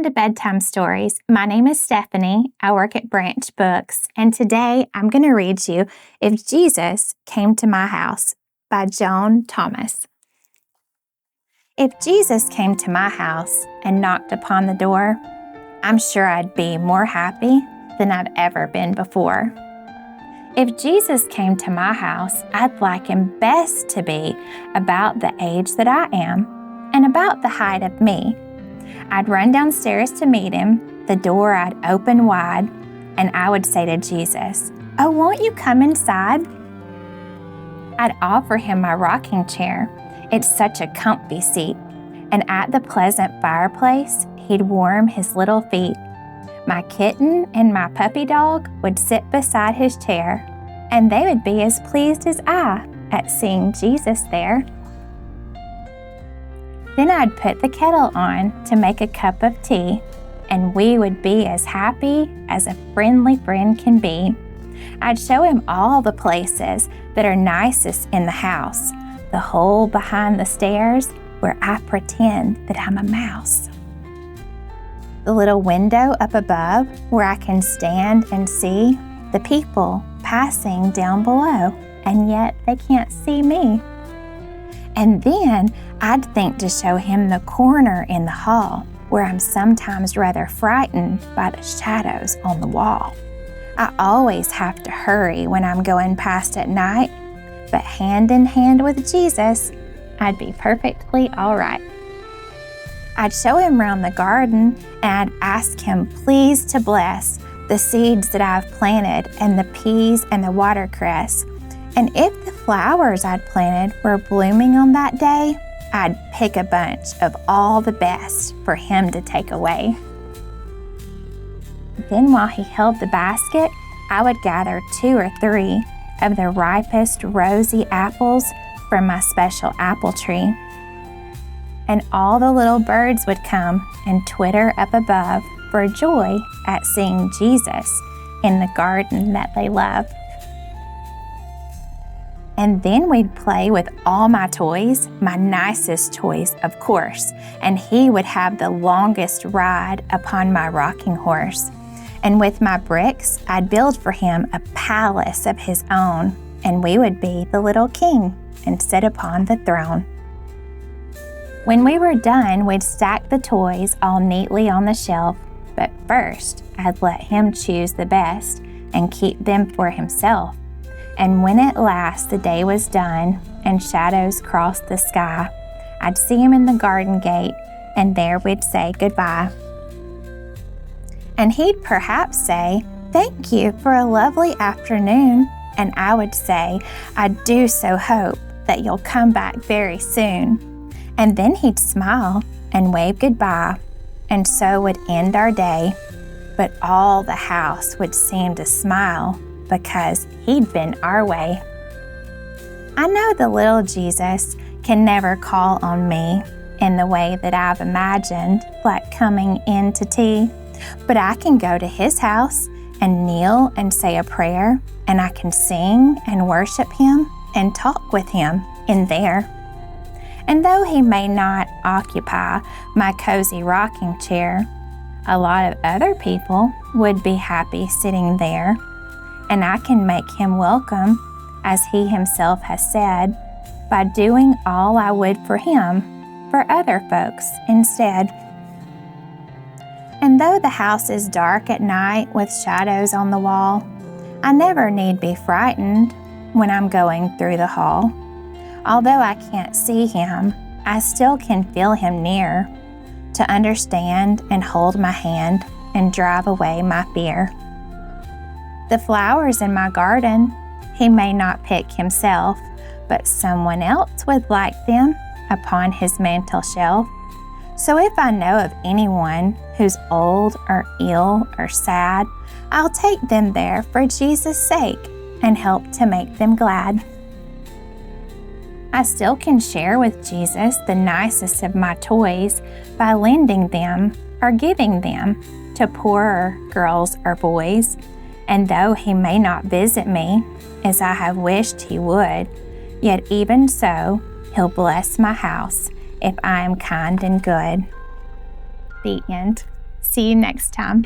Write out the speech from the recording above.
to Bedtime Stories. My name is Stephanie. I work at Branch Books, and today I'm going to read you If Jesus Came to My House by Joan Thomas. If Jesus came to my house and knocked upon the door, I'm sure I'd be more happy than I've ever been before. If Jesus came to my house, I'd like him best to be about the age that I am and about the height of me. I'd run downstairs to meet him, the door I'd open wide, and I would say to Jesus, "Oh, won't you come inside?" I'd offer him my rocking chair. It's such a comfy seat. And at the pleasant fireplace, he'd warm his little feet. My kitten and my puppy dog would sit beside his chair, and they would be as pleased as I at seeing Jesus there. Then I'd put the kettle on to make a cup of tea, and we would be as happy as a friendly friend can be. I'd show him all the places that are nicest in the house, the hole behind the stairs where I pretend that I'm a mouse, the little window up above where I can stand and see the people passing down below, and yet they can't see me. And then I'd think to show him the corner in the hall where I'm sometimes rather frightened by the shadows on the wall. I always have to hurry when I'm going past at night, but hand in hand with Jesus, I'd be perfectly all right. I'd show him round the garden, and I'd ask him please to bless the seeds that I've planted and the peas and the watercress. And if the flowers I'd planted were blooming on that day, I'd pick a bunch of all the best for him to take away. Then while he held the basket, I would gather 2 or 3 of the ripest rosy apples from my special apple tree. And all the little birds would come and twitter up above for joy at seeing Jesus in the garden that they love. And then we'd play with all my toys, my nicest toys, of course, and he would have the longest ride upon my rocking horse. And with my bricks, I'd build for him a palace of his own, and we would be the little king and sit upon the throne. When we were done, we'd stack the toys all neatly on the shelf, but first I'd let him choose the best and keep them for himself. And when at last the day was done and shadows crossed the sky, I'd see him in the garden gate, and there we'd say goodbye. And he'd perhaps say, "Thank you for a lovely afternoon." And I would say, "I do so hope that you'll come back very soon." And then he'd smile and wave goodbye, and so would end our day. But all the house would seem to smile because he'd been our way. I know the little Jesus can never call on me in the way that I've imagined, like coming in to tea, but I can go to his house and kneel and say a prayer, and I can sing and worship him and talk with him in there. And though he may not occupy my cozy rocking chair, a lot of other people would be happy sitting there, and I can make him welcome, as he himself has said, by doing all I would for him, for other folks instead. And though the house is dark at night with shadows on the wall, I never need be frightened when I'm going through the hall. Although I can't see him, I still can feel him near, to understand and hold my hand and drive away my fear. The flowers in my garden, he may not pick himself, but someone else would like them upon his mantel shelf. So if I know of anyone who's old or ill or sad, I'll take them there for Jesus' sake and help to make them glad. I still can share with Jesus the nicest of my toys by lending them or giving them to poorer girls or boys. And though he may not visit me, as I have wished he would, yet even so, he'll bless my house if I am kind and good. The end. See you next time.